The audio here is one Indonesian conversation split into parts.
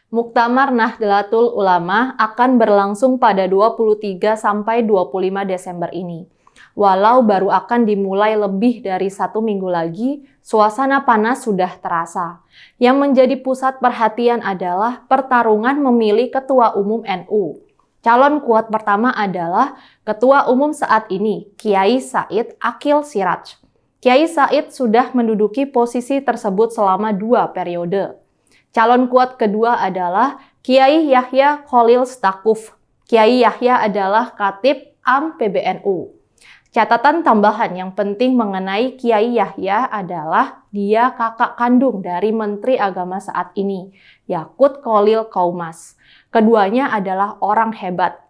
Muktamar Nahdlatul Ulama akan berlangsung pada 23 sampai 25 Desember ini. Walau baru akan dimulai lebih dari 1 minggu lagi, suasana panas sudah terasa. Yang menjadi pusat perhatian adalah pertarungan memilih Ketua Umum NU. Calon kuat pertama adalah Ketua Umum saat ini, Kiai Said Aqil Siraj. Kiai Said sudah menduduki posisi tersebut selama 2 periode. Calon kuat kedua adalah Kiai Yahya Khalil Stakuf. Kiai Yahya adalah Khatib Am PBNU. Catatan tambahan yang penting mengenai Kiai Yahya adalah dia kakak kandung dari Menteri Agama saat ini, Yakut Khalil Qaumas. Keduanya adalah orang hebat.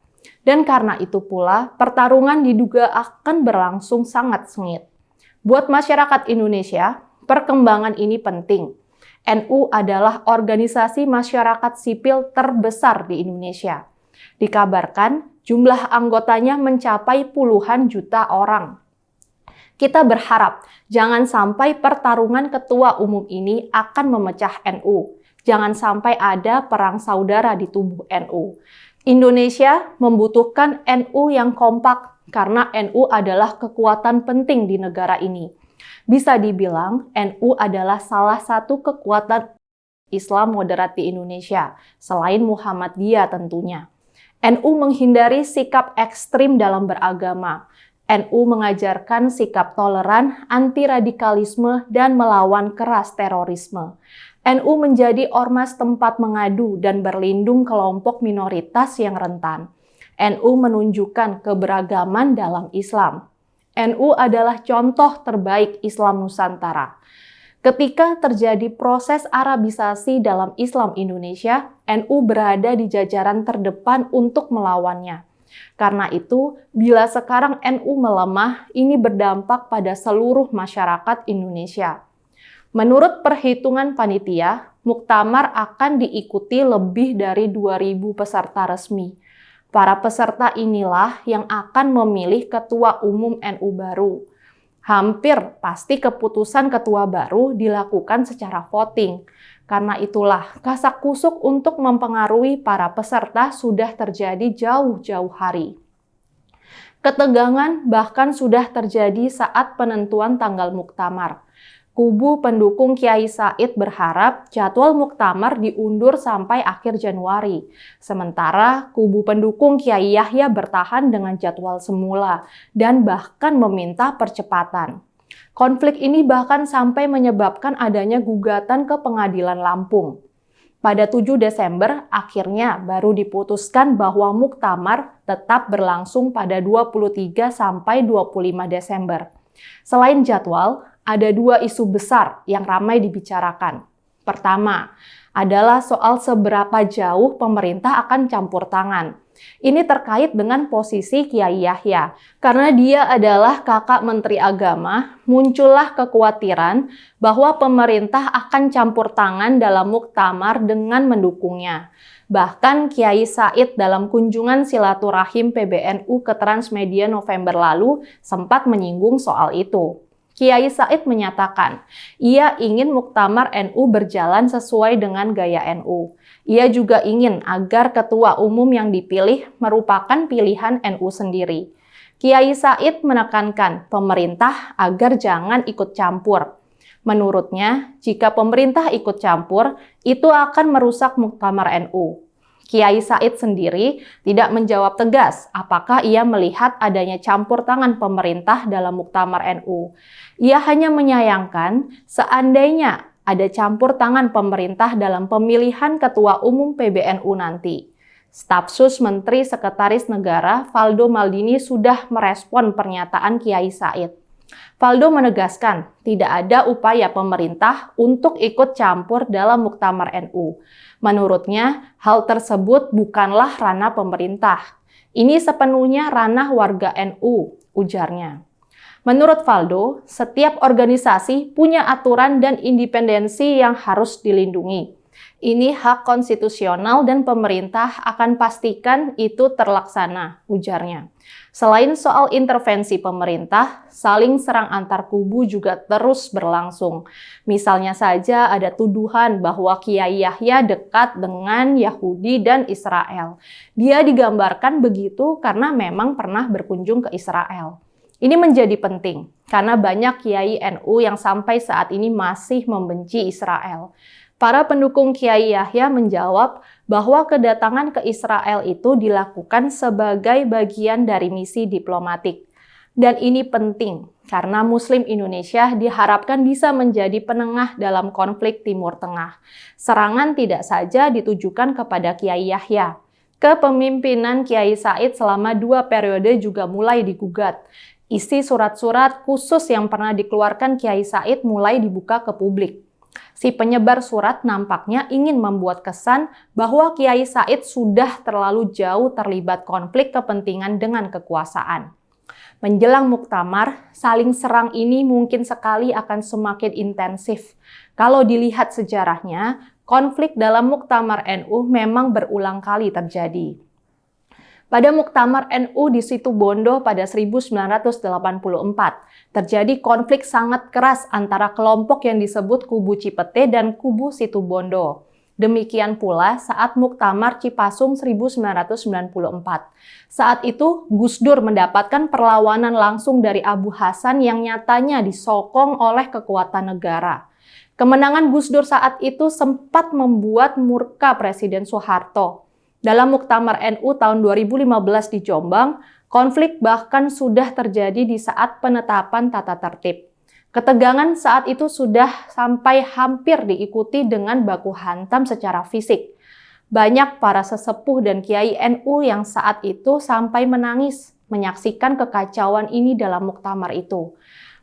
Dan karena itu pula, pertarungan diduga akan berlangsung sangat sengit. Buat masyarakat Indonesia, perkembangan ini penting. NU adalah organisasi masyarakat sipil terbesar di Indonesia. Dikabarkan jumlah anggotanya mencapai puluhan juta orang. Kita berharap jangan sampai pertarungan ketua umum ini akan memecah NU. Jangan sampai ada perang saudara di tubuh NU. Indonesia membutuhkan NU yang kompak karena NU adalah kekuatan penting di negara ini. Bisa dibilang, NU adalah salah satu kekuatan Islam moderat di Indonesia, selain Muhammadiyah tentunya. NU menghindari sikap ekstrim dalam beragama. NU mengajarkan sikap toleran, anti-radikalisme, dan melawan keras terorisme. NU menjadi ormas tempat mengadu dan berlindung kelompok minoritas yang rentan. NU menunjukkan keberagaman dalam Islam. NU adalah contoh terbaik Islam Nusantara. Ketika terjadi proses Arabisasi dalam Islam Indonesia, NU berada di jajaran terdepan untuk melawannya. Karena itu, bila sekarang NU melemah, ini berdampak pada seluruh masyarakat Indonesia. Menurut perhitungan panitia, muktamar akan diikuti lebih dari 2.000 peserta resmi. Para peserta inilah yang akan memilih ketua umum NU baru. Hampir pasti keputusan ketua baru dilakukan secara voting. Karena itulah kasak-kusuk untuk mempengaruhi para peserta sudah terjadi jauh-jauh hari. Ketegangan bahkan sudah terjadi saat penentuan tanggal muktamar. Kubu pendukung Kiai Said berharap jadwal muktamar diundur sampai akhir Januari. Sementara kubu pendukung Kiai Yahya bertahan dengan jadwal semula dan bahkan meminta percepatan. Konflik ini bahkan sampai menyebabkan adanya gugatan ke Pengadilan Lampung. Pada 7 Desember, akhirnya baru diputuskan bahwa muktamar tetap berlangsung pada 23 sampai 25 Desember. Selain jadwal, ada 2 isu besar yang ramai dibicarakan. Pertama, adalah soal seberapa jauh pemerintah akan campur tangan. Ini terkait dengan posisi Kiai Yahya. Karena dia adalah kakak Menteri Agama, muncullah kekhawatiran bahwa pemerintah akan campur tangan dalam muktamar dengan mendukungnya. Bahkan Kiai Said dalam kunjungan silaturahim PBNU ke Transmedia November lalu sempat menyinggung soal itu. Kiai Said menyatakan, ia ingin muktamar NU berjalan sesuai dengan gaya NU. Ia juga ingin agar ketua umum yang dipilih merupakan pilihan NU sendiri. Kiai Said menekankan pemerintah agar jangan ikut campur. Menurutnya, jika pemerintah ikut campur, itu akan merusak muktamar NU. Kiai Said sendiri tidak menjawab tegas apakah ia melihat adanya campur tangan pemerintah dalam muktamar NU. Ia hanya menyayangkan seandainya ada campur tangan pemerintah dalam pemilihan ketua umum PBNU nanti. Staf Sus Menteri Sekretaris Negara Valdo Maldini sudah merespon pernyataan Kiai Said. Valdo menegaskan tidak ada upaya pemerintah untuk ikut campur dalam muktamar NU. Menurutnya, hal tersebut bukanlah ranah pemerintah. Ini sepenuhnya ranah warga NU, ujarnya. Menurut Valdo, setiap organisasi punya aturan dan independensi yang harus dilindungi. Ini hak konstitusional dan pemerintah akan pastikan itu terlaksana, ujarnya. Selain soal intervensi pemerintah, saling serang antar kubu juga terus berlangsung. Misalnya saja ada tuduhan bahwa Kiai Yahya dekat dengan Yahudi dan Israel. Dia digambarkan begitu karena memang pernah berkunjung ke Israel. Ini menjadi penting karena banyak Kiai NU yang sampai saat ini masih membenci Israel. Para pendukung Kiai Yahya menjawab bahwa kedatangan ke Israel itu dilakukan sebagai bagian dari misi diplomatik. Dan ini penting karena Muslim Indonesia diharapkan bisa menjadi penengah dalam konflik Timur Tengah. Serangan tidak saja ditujukan kepada Kiai Yahya. Kepemimpinan Kiai Said selama 2 periode juga mulai digugat. Isi surat-surat khusus yang pernah dikeluarkan Kiai Said mulai dibuka ke publik. Si penyebar surat nampaknya ingin membuat kesan bahwa Kiai Said sudah terlalu jauh terlibat konflik kepentingan dengan kekuasaan. Menjelang muktamar, saling serang ini mungkin sekali akan semakin intensif. Kalau dilihat sejarahnya, konflik dalam muktamar NU memang berulang kali terjadi. Pada Muktamar NU di Situbondo pada 1984, terjadi konflik sangat keras antara kelompok yang disebut Kubu Cipete dan Kubu Situbondo. Demikian pula saat Muktamar Cipasung 1994. Saat itu, Gus Dur mendapatkan perlawanan langsung dari Abu Hasan yang nyatanya disokong oleh kekuatan negara. Kemenangan Gus Dur saat itu sempat membuat murka Presiden Soeharto. Dalam Muktamar NU tahun 2015 di Jombang, konflik bahkan sudah terjadi di saat penetapan tata tertib. Ketegangan saat itu sudah sampai hampir diikuti dengan baku hantam secara fisik. Banyak para sesepuh dan kiai NU yang saat itu sampai menangis menyaksikan kekacauan ini dalam muktamar itu.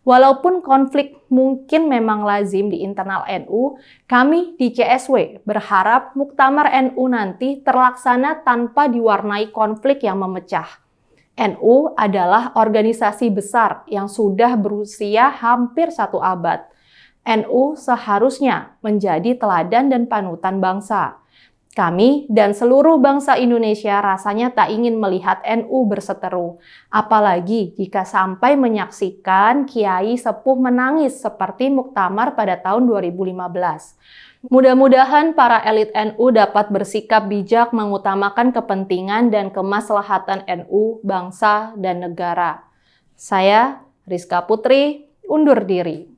Walaupun konflik mungkin memang lazim di internal NU, kami di CSW berharap Muktamar NU nanti terlaksana tanpa diwarnai konflik yang memecah. NU adalah organisasi besar yang sudah berusia hampir 1 abad. NU seharusnya menjadi teladan dan panutan bangsa. Kami dan seluruh bangsa Indonesia rasanya tak ingin melihat NU berseteru, apalagi jika sampai menyaksikan kiai sepuh menangis seperti muktamar pada tahun 2015. Mudah-mudahan para elit NU dapat bersikap bijak mengutamakan kepentingan dan kemaslahatan NU, bangsa, dan negara. Saya, Rizka Putri, undur diri.